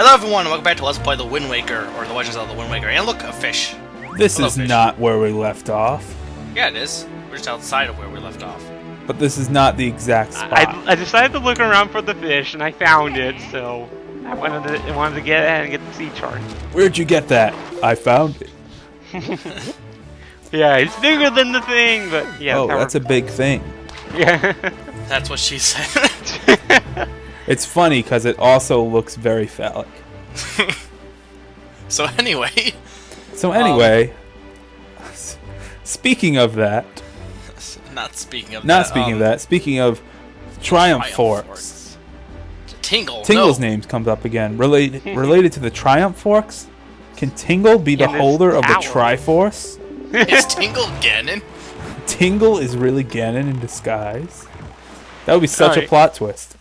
Hello everyone, and welcome back to Let's Play The Wind Waker, or The Legends of the Wind Waker. And look, a fish. This Hello, is fish. not where we left off. Yeah, it is. We're just outside of where we left off. But this is not the exact spot. I decided to look around for the fish, and I found it, so I wanted to get ahead and get the sea chart. Where'd you get that? I found it. Yeah, it's bigger than the thing, but yeah. Oh, that's a big thing. Yeah. That's what she said. It's funny because it also looks very phallic. So anyway, speaking of that, speaking of that, speaking of Triumph Forks. Tingle's name comes up again. Related to the Triumph Forks? Can Tingle be the holder of the Triforce? Is Tingle Ganon? Tingle is really Ganon in disguise. That would be such a plot twist.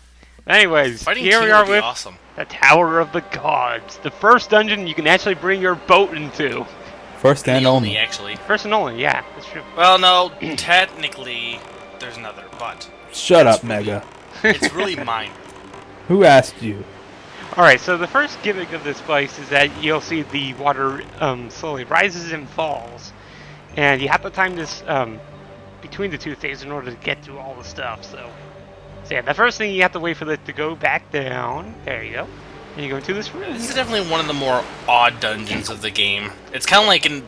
Anyways, Fighting here we Tingle are would be with awesome. the Tower of the Gods. The first dungeon you can actually bring your boat into. First and only. Actually. First and only, yeah, that's true. Well, no, technically, there's another, but... Shut up, Mega. It's really minor. Who asked you? Alright, so the first gimmick of this place is that you'll see the water slowly rises and falls. And you have to time this between the two things in order to get through all the stuff, so yeah, the first thing you have to wait for it to go back down. There you go. And you go into this room. This is definitely one of the more odd dungeons of the game. It's kind of like an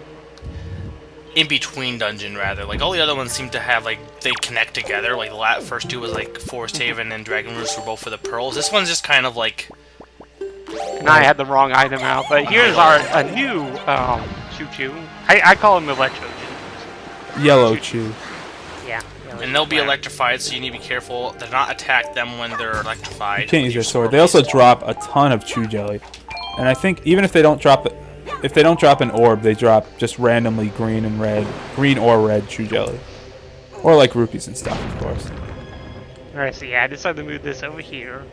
in-between dungeon, rather. Like, all the other ones seem to have, like, they connect together. Like, the first two was, like, Forest Haven and Dragon Roost were both for the pearls. This one's just kind of, like... And I had the wrong item out, but here's a new CHU-CHUS. I call them Electro Chews. Yellow Chew. Yeah. And they'll be electrified, so you need to be careful to not attack them when they're electrified. You can't use your sword. They also drop a ton of Chew Jelly. And I think even if they don't drop it, if they don't drop an orb, they drop just randomly green or red Chew Jelly. Or like rupees and stuff, of course. Alright, so yeah, I decided to move this over here.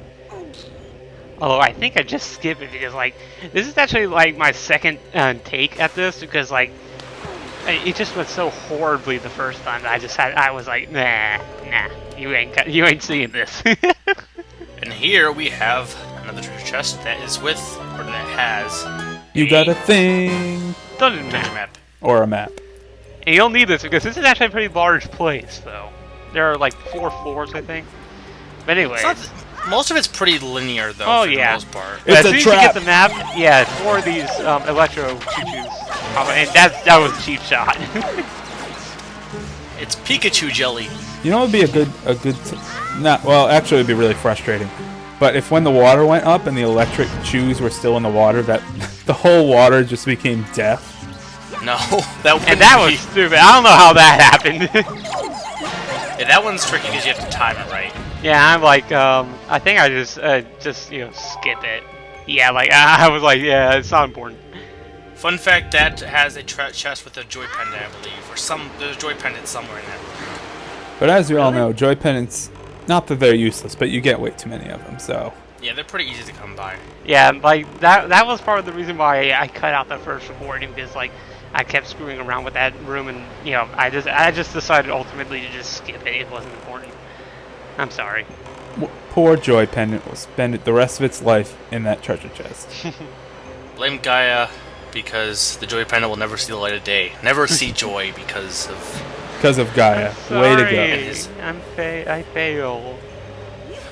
Although I think I just skipped it because, like, this is actually, like, my second take at this because, like, it just went so horribly the first time that I was like, nah, you ain't seeing this. And here we have another treasure chest that is with, or that has... You got a thing! Dungeon map. Or a map. And you'll need this because this is actually a pretty large place, though. There are, like, 4 floors, I think. But anyway. Most of it's pretty linear, though, for the most part. It's as soon as you get the map, yeah, it's for these Electro CHU-CHUS. And that was a cheap shot. It's Pikachu jelly. You know what would be well, actually it would be really frustrating. But if when the water went up and the electric chews were still in the water, that the whole water just became death. No, that was stupid. I don't know how that happened. Yeah, that one's tricky because you have to time it right. Yeah, I'm like, I think I just skip it. Yeah, like, I was like, yeah, it's not important. Fun fact, that has a chest with a joy pendant, I believe. Or there's a joy pendant somewhere in there. But as we all know, joy pendants, not that they're useless, but you get way too many of them, so... Yeah, they're pretty easy to come by. Yeah, like, that was part of the reason why I cut out the first recording, because, like, I kept screwing around with that room, and, you know, I just decided ultimately to just skip it. It wasn't important. I'm sorry. Poor Joy Pendant will spend the rest of its life in that treasure chest. Blame Gaia, because the Joy Pendant will never see the light of day. Never see joy because of Gaia. Way to go. I fail.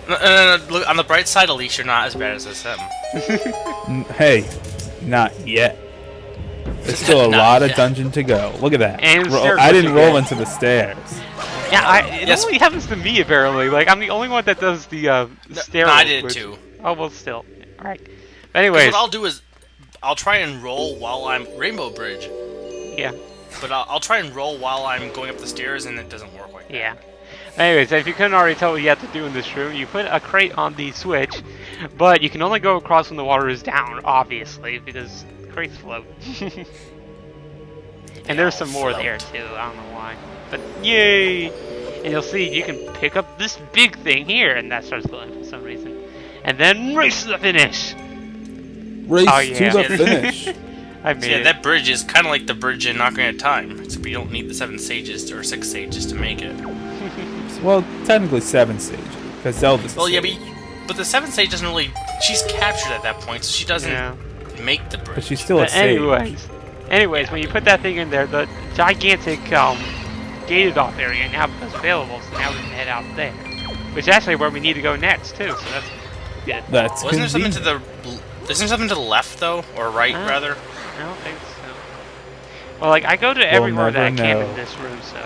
Look, on the bright side, at least you're not as bad as SM. Hey, not yet. There's still a lot of dungeon to go. Look at that. I didn't roll into the stairs. Yeah, it only happens to me, apparently. Like, I'm the only one that does the stair. No, I did it too. Oh, well, still. Alright. Anyways. What I'll do is, I'll try and roll while I'm... Rainbow Bridge. Yeah. But I'll try and roll while I'm going up the stairs, and it doesn't work like that. Yeah. Anyways, if you couldn't already tell what you have to do in this room, you put a crate on the switch, but you can only go across when the water is down, obviously, because crates float. And there's some more there, too. I don't know why. But yay! And you'll see you can pick up this big thing here, and that starts glowing for some reason. And then race to the finish! Race to the finish! I made it. That bridge is kind of like the bridge in Ocarina of Time, except you don't need the 7 sages or 6 sages to make it. Well, technically 7 sages, because Zelda's Well, yeah, but the 7 sage doesn't really she's captured at that point, so she doesn't Yeah. make the bridge. But she's still a But sage. anyways, when you put that thing in there, the gigantic gated off area now becomes available. So now we can head out there, which is actually where we need to go next too. So that's good. That's Wasn't there something convenient. to the? Isn't there something to the left though, or right rather? I don't think so. Well, like I go to everywhere that I never can know. in this room, so.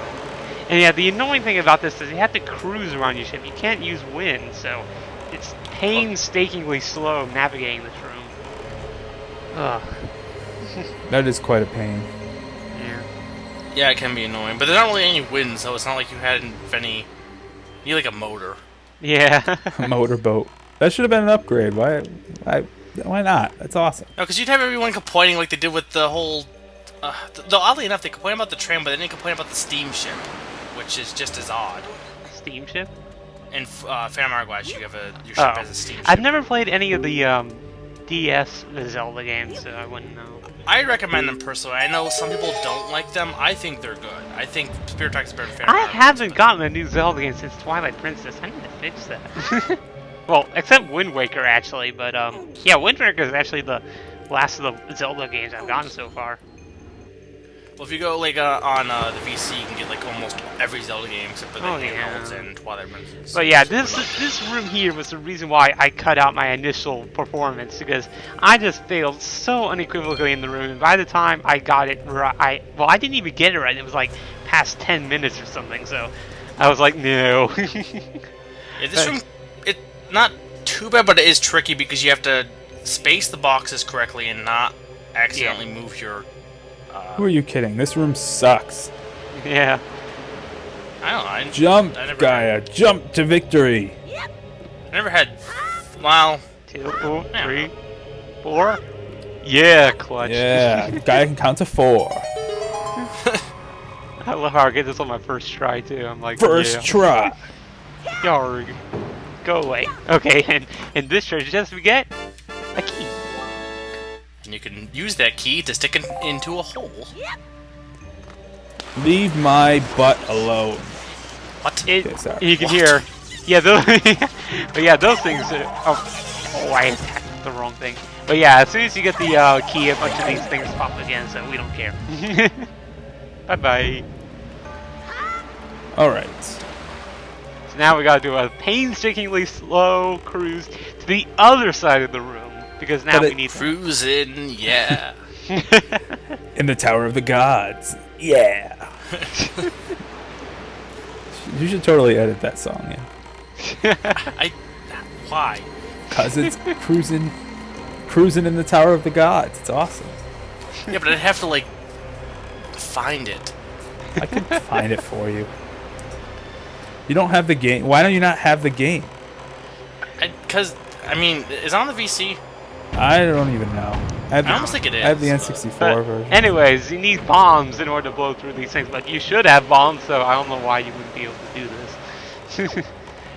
And yeah, the annoying thing about this is you have to cruise around your ship. You can't use wind, so it's painstakingly slow navigating this room. Ugh. That is quite a pain. Yeah. Yeah, it can be annoying, but there's not really any wind, so it's not like you had any. You need like a motor. Yeah. A motorboat. That should have been an upgrade. Why not? That's awesome. No, because you'd have everyone complaining like they did with the whole. Though oddly enough, they complain about the train, but they didn't complain about the steamship, which is just as odd. Steamship? In Phantom Hourglass, you have your ship has a steamship. I've never played any of the DS Zelda games, so I wouldn't know. I recommend them personally. I know some people don't like them. I think they're good. I think Spirit Tracks is better than Phantom I Hourglass, haven't but- gotten a new Zelda game since Twilight Princess. I need to fix that. Well, except Wind Waker, actually, but yeah, Wind Waker is actually the last of the Zelda games I've gotten so far. Well, if you go like on the VC, you can get like almost every Zelda game except for the handhelds and Twilight Princess. But yeah, this room here was the reason why I cut out my initial performance, because I just failed so unequivocally in the room, and by the time I got it right, I didn't even get it right. It was like past 10 minutes or something, so I was like, no. Yeah, this room, it's not too bad, but it is tricky because you have to space the boxes correctly and not accidentally move your. Who are you kidding? This room sucks. Yeah. I don't know. Jump, I never Gaia. Jump to victory. I never had. Well, 2, 3, 4. Yeah, clutch. Yeah, Gaia can count to 4. I love how I get this on my first try too. I'm like, First try. Yarg. Go away. Okay, and in this treasure chest we get a key. and you can use that key to stick it into a hole. Leave my butt alone. What? Okay, sorry. You can hear, yeah, those, but yeah, those things. Oh, I attacked the wrong thing. But yeah, as soon as you get the key, a bunch of these things pop again, so we don't care. Bye bye. All right. So now we gotta do a painstakingly slow cruise to the other side of the room because now we need cruising. Yeah. In the Tower of the Gods. Yeah. You should totally edit that song, yeah. Why? Cause it's cruising in the Tower of the Gods. It's awesome. Yeah, but I'd have to like find it. I can find it for you. You don't have the game. Why don't you not have the game? Because I mean, is it on the VC? I don't even know. I almost think it is. I have the N64 version. Anyways, you need bombs in order to blow through these things, but you should have bombs, so I don't know why you wouldn't be able to do this.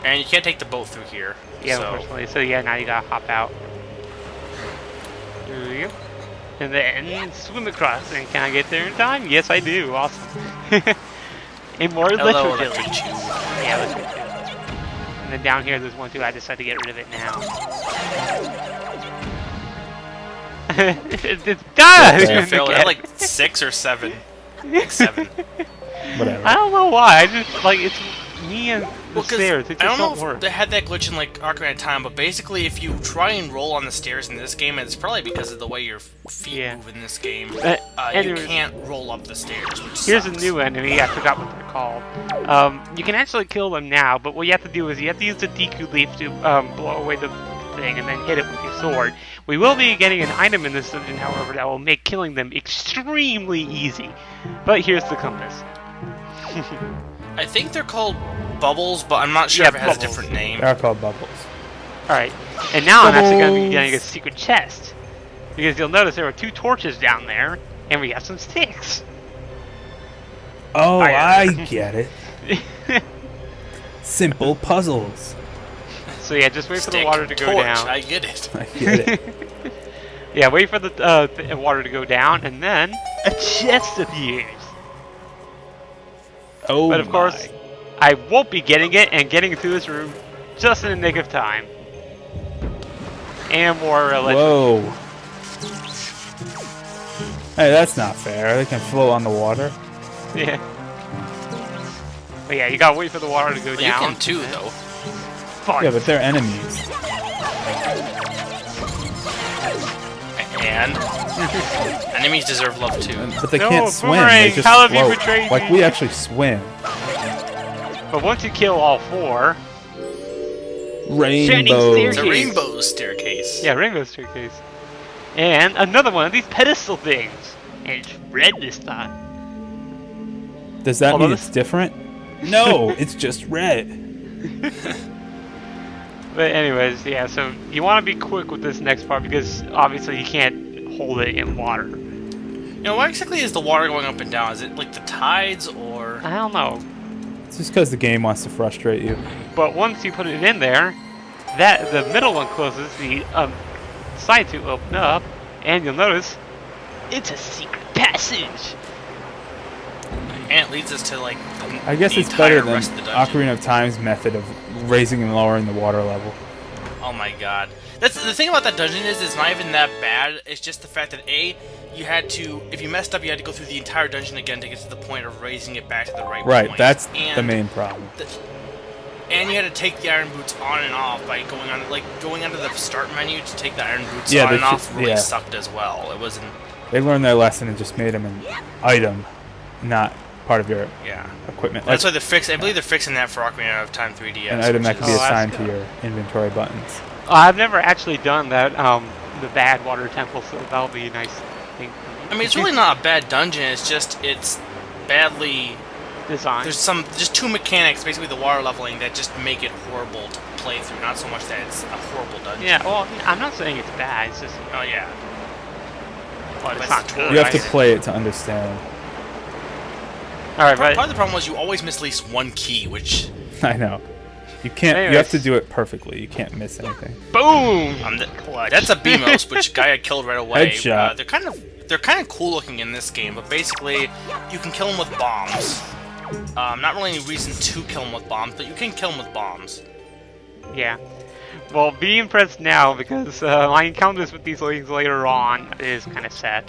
And you can't take the boat through here. Yeah, so. unfortunately. So yeah, now you gotta hop out. Yep. And then swim across. And can I get there in time? Yes, I do. Awesome. And more Hello, electro jelly. Electric Chew. Yeah, electro jelly. And then down here, there's one too. I decided to get rid of it now. It's done. Okay. I failed at like 6 or 7. Like 7. Whatever. I don't know why. I just like it's me and the stairs. It just I don't know don't work. if they had that glitch in like Ocarina of Time, but basically, if you try and roll on the stairs in this game, it's probably because of the way your feet move in this game. You anyways, can't roll up the stairs. Which here's sucks. a new enemy. I forgot what they're called. You can actually kill them now, but what you have to do is you have to use the Deku Leaf to blow away the thing and then hit it with your sword. We will be getting an item in this dungeon, however, that will make killing them extremely easy. But here's the compass. I think they're called bubbles, but I'm not sure if it has a different name. They're called bubbles. Alright, and now I'm actually going to be getting a secret chest. Because you'll notice there are 2 torches down there, and we have some sticks. Oh, Fire. I get it. Simple puzzles. So yeah, just wait for the Stick, water to go torch, down. I get it. I get it. Yeah, wait for the water to go down, and then a chest appears. Oh, But of course, I won't be getting it and getting through this room just in the nick of time. And more electric. Whoa. Hey, that's not fair. They can float on the water. Yeah. But yeah, you gotta wait for the water to go Well, you down. can too, though. Fight. Yeah, but they're enemies. And enemies deserve love too. But they No, can't swim. Boomerang, They just how have you float. betrayed Like me? we actually swim. But once you kill all 4, Rainbow. staircase. It's a rainbow staircase. yeah, rainbow staircase. And another one of these pedestal things. And it's red this time. Does that Although mean this- it's different? No, it's just red. But anyways, yeah, so you want to be quick with this next part because obviously you can't hold it in water. You know, why exactly is the water going up and down? Is it like the tides or? I don't know. It's just because the game wants to frustrate you. But once you put it in there, that the middle one closes, the side two open up, and you'll notice it's a secret passage. And it leads us to like. I guess the it's better entire than rest of the dungeon. Ocarina of Time's method of raising and lowering the water level. Oh my god. That's the thing about that dungeon is it's not even that bad. It's just the fact that you had to, if you messed up, you had to go through the entire dungeon again to get to the point of raising it back to the right Right, point. that's And the main problem. And you had to take the iron boots on and off by going on, like going under the start menu to take the iron boots Yeah, on they and off. should- Really yeah. sucked as well. It wasn't. They learned their lesson and just made them an item, not part of your Yeah. equipment. That's Like why they're fixing. I believe they're fixing that for Ocarina of Time 3DS. an item that which can be is- Oh, that's assigned to good. your inventory buttons. I've never actually done that, the bad water temple, so that'll be a nice thing for me. I mean, it's really not a bad dungeon. It's badly. Design. There's just two mechanics, basically the water leveling, that just make it horrible to play through. Not so much that it's a horrible dungeon. Yeah, well, I'm not saying it's bad, it's just, Oh yeah. well, it's That's not the good. tool. You have to Right. play it to understand. Alright, Part of but, the problem was you always miss at least one key, which I know. You can't. You have Anyways. to do it perfectly. You can't miss anything. boom! that's a Beamos, which Gaia killed right away. Headshot. They're kind of cool looking in this game, but basically you can kill them with bombs. Not really any reason to kill them with bombs, but you can kill them with bombs. Yeah. Well, be impressed now because my encounters with these things later on is kind of sad.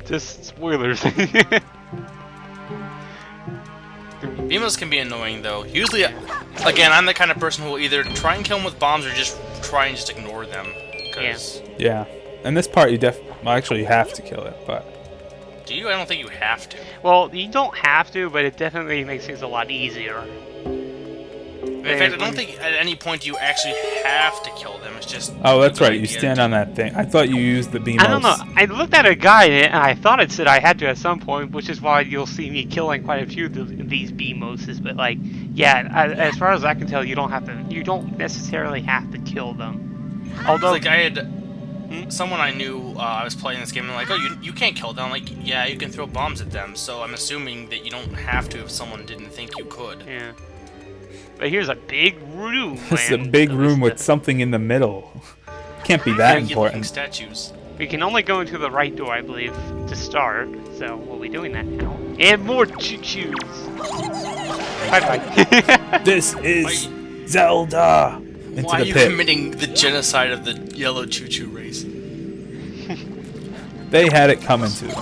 Just spoilers. Beamos can be annoying though. Usually, again, I'm the kind of person who will either try and kill them with bombs or just try and just ignore them. 'Cause Yeah. In this part, you actually have to kill it, but do you? I don't think you have to. Well, you don't have to, but it definitely makes things a lot easier. In fact, I don't think at any point you actually have to kill them. It's just. oh, that's a good right. You idea stand to- on that thing. I thought you used the Beamos. I don't know. I looked at a guide and I thought it said I had to at some point, which is why you'll see me killing quite a few of these Beamoses. But like, yeah, as far as I can tell, you don't have to. You don't necessarily have to kill them. Although, Like I had someone I knew, I was playing this game, and like, oh, you can't kill them. I'm like, yeah, you can throw bombs at them. So I'm assuming that you don't have to if someone didn't think you could. yeah. But here's a big room. This is a and big so room this- with something in the middle. Can't be that Funky looking important. statues. We can only go into the right door, I believe, to start. So we'll be doing that now. And more CHU-CHUS. Bye bye. This is Zelda. Into Why are the you pit. committing the genocide of the yellow choo-choo race? They had it coming to them,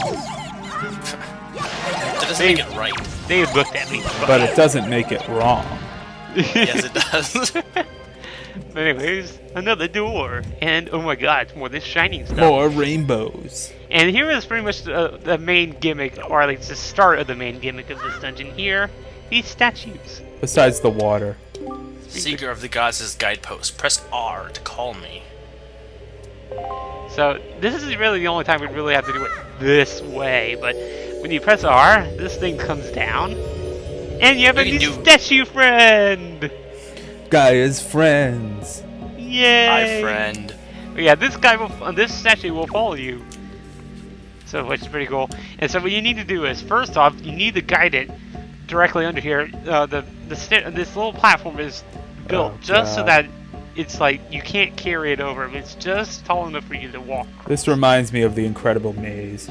That doesn't make it right. They looked at me. but it doesn't make it wrong. Yes, it does. But anyways, another door. And oh my god, it's more of this shining stuff. More rainbows. And here is pretty much the main gimmick, or at least the start of the main gimmick of this dungeon here. These statues. Besides the water. Seeker of the Gods' guidepost. Press R to call me. So this is really the only time we really have to do it this way. But when you press R, this thing comes down. And you have a You can new do- statue friend! Gaia's friends. Yay! Hi, friend. But yeah, this statue will follow you. So, which is pretty cool. And so what you need to do is, first off, you need to guide it directly under here. This little platform is built Oh, just so God. that it's like you can't carry it over. It's just tall enough for you to walk. This reminds me of the Incredible Maze.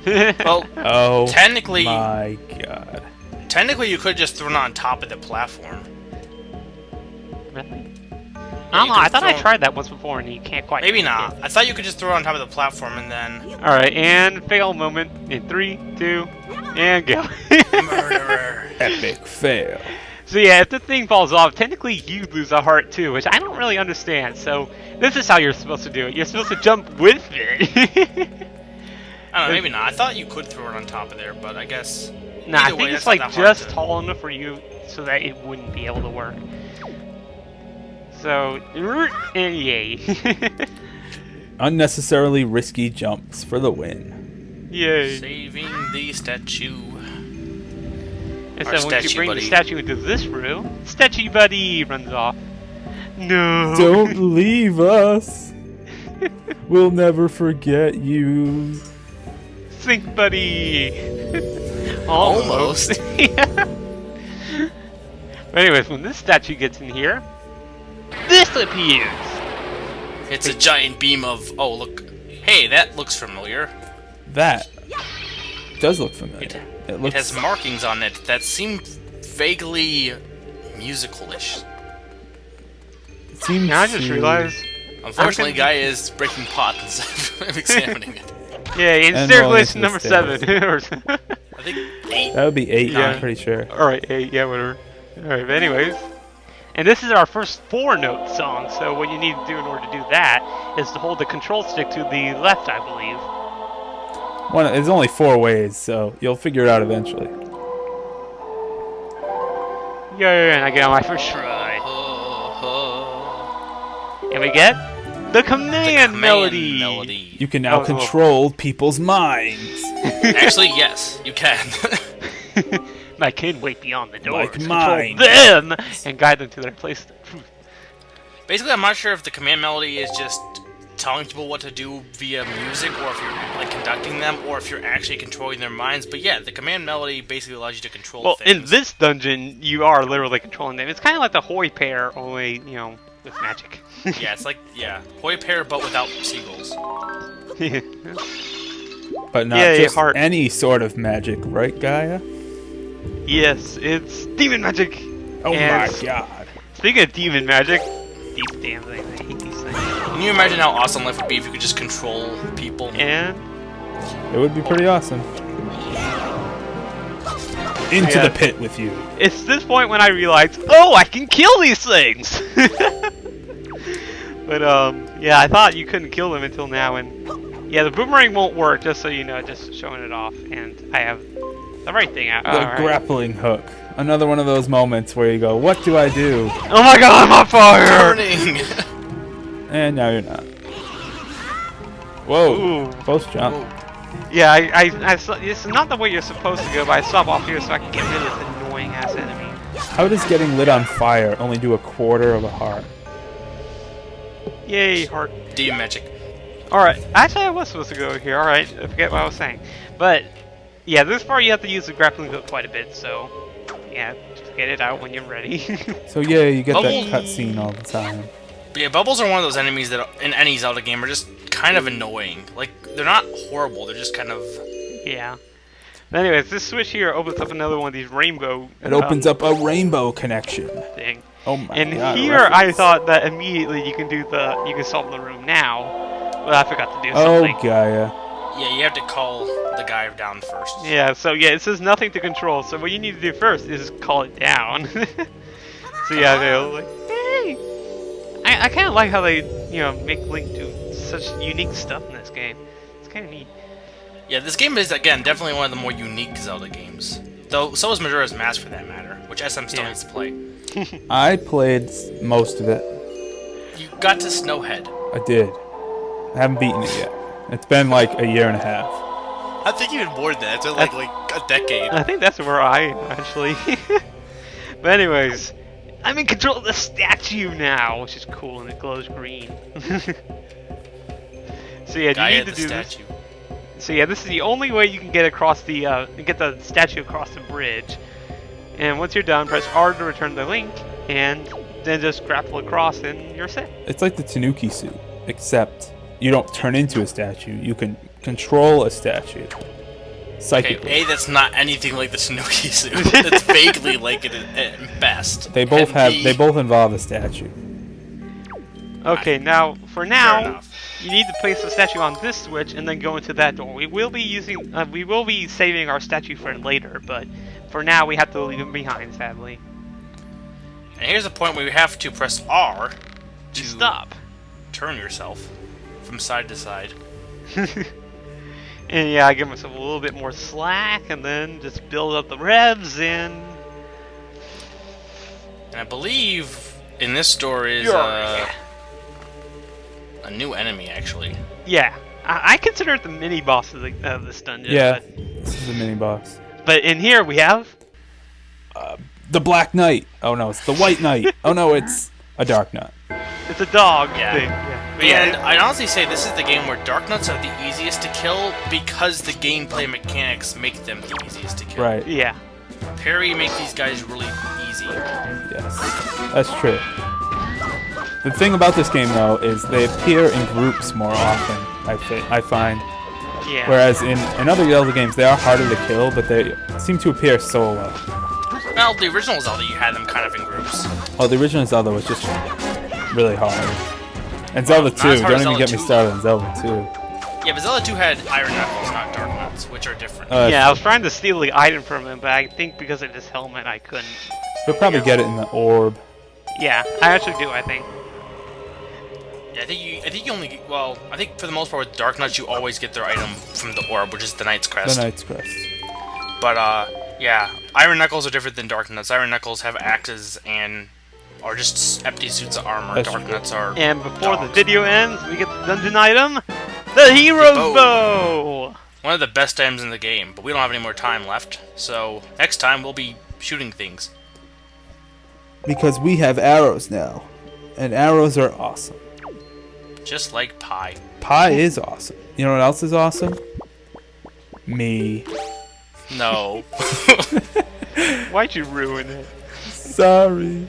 Well, Oh technically, my god. technically you could just throw it on top of the platform. Really? I don't know, I thought I throw- tried that once before and you can't quite Maybe make not. it. I thought you could just throw it on top of the platform and then... Alright, and fail moment in 3, 2, and go. Murderer. Epic fail. So yeah, if the thing falls off, technically you lose a heart too, which I don't really understand. So this is how you're supposed to do it. You're supposed to jump with it. I don't know, maybe not. I thought you could throw it on top of there, but I guess... Nah, I Either think way, it's that's not like that hard just to- tall enough for you so that it wouldn't be able to work. So, and yay. Unnecessarily risky jumps for the win. Yay. Saving the statue. And Our so when you statue bring buddy. the statue into this room, statue buddy runs off. No. Don't leave us. We'll never forget you. Sink buddy. Almost. Yeah. But anyways, when this statue gets in here, this appears. It's a giant beam of... Oh, look. Hey, that looks familiar. That does look familiar. It It looks. has markings on it that seem vaguely musical-ish. It seems Now I just to- realized. Unfortunately, I'm gonna- Gaia is breaking pot instead of examining it. Yeah, in And stair rolling list into the number stairs. 7. I think 8. That would be 8. Yeah. I'm pretty sure. Alright, 8, yeah, whatever. Alright, but anyways. And this is our first 4-note song, so what you need to do in order to do that is to hold the control stick to the left, I believe. There's only 4 ways, so you'll figure it out eventually. Yeah, and I get on my first try. And we get the command, melody. You can now Oh, cool. control people's minds. Actually, yes, you can. I can wait beyond the doors, Like control mine. them, and guide them to their place of truth. Basically, I'm not sure if the command melody is just telling people what to do via music, or if you're like conducting them, or if you're actually controlling their minds. But yeah, the command melody basically allows you to control Well, in things. this dungeon, you are literally controlling them. It's kind of like the Hoi pair, only, you know, with magic. Yeah, it's like, Hoi pair, but without seagulls. But not Yeah, just heart. any sort of magic, right, Gaia? Yes, it's demon magic. Oh And my god. Speaking of demon magic, these damn things, I hate these things. Can you imagine how awesome life would be if you could just control people? And It would be pretty awesome. Into Yeah. the pit with you. it's this point when I realized, oh, I can kill these things! But, yeah, I thought you couldn't kill them until now, and yeah, the boomerang won't work, just so you know, just showing it off, and I have the right thing out. The Alright. grappling hook. Another one of those moments where you go, what do I do? Oh my god, I'm on fire! Burning! And now you're not. Whoa. Ooh. Post jump. Yeah, it's not the way you're supposed to go, but I stop off here so I can get rid of this annoying ass enemy. How does getting lit on fire only do 1/4 of a heart? Yay, heart. Demon magic. Alright, actually I was supposed to go here, alright, I forget what I was saying. But, yeah, this part you have to use the grappling hook quite a bit, so, yeah, just get it out when you're ready. So yeah, you get that Bubble. cutscene all the time. But yeah, bubbles are one of those enemies that in any Zelda game are just kind of annoying. Like, they're not horrible, they're just kind of... Yeah. But anyways, this switch here opens up another one of these rainbow It opens up a rainbow connection. thing. Oh my And god. here I reference. thought that immediately you can solve the room now, but I forgot to do Oh, something. Gaia. Yeah, you have to call the guy down first. Yeah, so yeah, it says nothing to control, so what you need to do first is call it down. So yeah, they're like, hey! I kind of like how they, make Link do such unique stuff in this game. It's kind of neat. Yeah, this game is, again, definitely one of the more unique Zelda games. Though, so is Majora's Mask for that matter, which SM still Yeah. needs to play. I played most of it. You got to Snowhead. I did. I haven't beaten it yet. It's been like 1.5 years. I think even more than that. It's been like a decade. I think that's where I am, actually. But anyways, I'm in control of the statue now, which is cool, and it glows green. So yeah, you Gaia need to the do this. statue. So yeah, this is the only way you can get across the statue across the bridge. And once you're done, press R to return the link, and then just grapple across, and you're set. It's like the Tanuki suit, except you don't turn into a statue. You can control a statue. Okay, Psychically. that's not anything like the Tanuki suit. It's vaguely like it at best. They both And involve a statue. Okay, now for Fair now, enough. you need to place the statue on this switch and then go into that door. We will be saving our statue for later, but for now we have to leave him behind, sadly. And here's a point where you have to press R to Stop. turn yourself from side to side. And yeah, I give myself a little bit more slack, and then just build up the revs and. And I believe in this door is Yuri. a new enemy, actually. Yeah, I consider it the mini boss of this dungeon. Yeah, this is a mini boss. But in here we have. The Black Knight. Oh no, it's the White Knight. Oh no, it's a Dark Knight. It's a dog Yeah. thing. Yeah. But And yeah, I'd honestly say this is the game where Dark Nuts are the easiest to kill because the gameplay mechanics make them the easiest to kill. Right. yeah. Parry make these guys really easy. Yes, that's true. The thing about this game, though, is they appear in groups more often. I find. Yeah. Whereas in other Zelda games, they are harder to kill, but they seem to appear solo. Well, the original Zelda, you had them kind of in groups. Oh, the original Zelda was just really hard. And Zelda not 2, as hard don't as even Zelda get me 2. started on Zelda 2. Yeah, but Zelda 2 had Iron Knuckles, not Dark Nuts, which are different. Yeah, I was trying to steal the item from him, but I think because of his helmet, I couldn't. You'll probably get it in the orb. Yeah, I actually do. I think. Yeah, I think you only, well, I think for the most part with Dark Nuts, you always get their item from the orb, which is the Knight's Crest. The Knight's Crest. But, yeah, Iron Knuckles are different than Dark Nuts. Iron Knuckles have axes and are just empty suits of armor. That's Dark true. Nuts are And before the dogs. video ends, we get the dungeon item, the Hero's bow. Bow. One of the best items in the game, but we don't have any more time left, so next time we'll be shooting things. Because we have arrows now. And arrows are awesome. Just like pie. Pie is awesome. You know what else is awesome? Me. No. Why'd you ruin it? Sorry.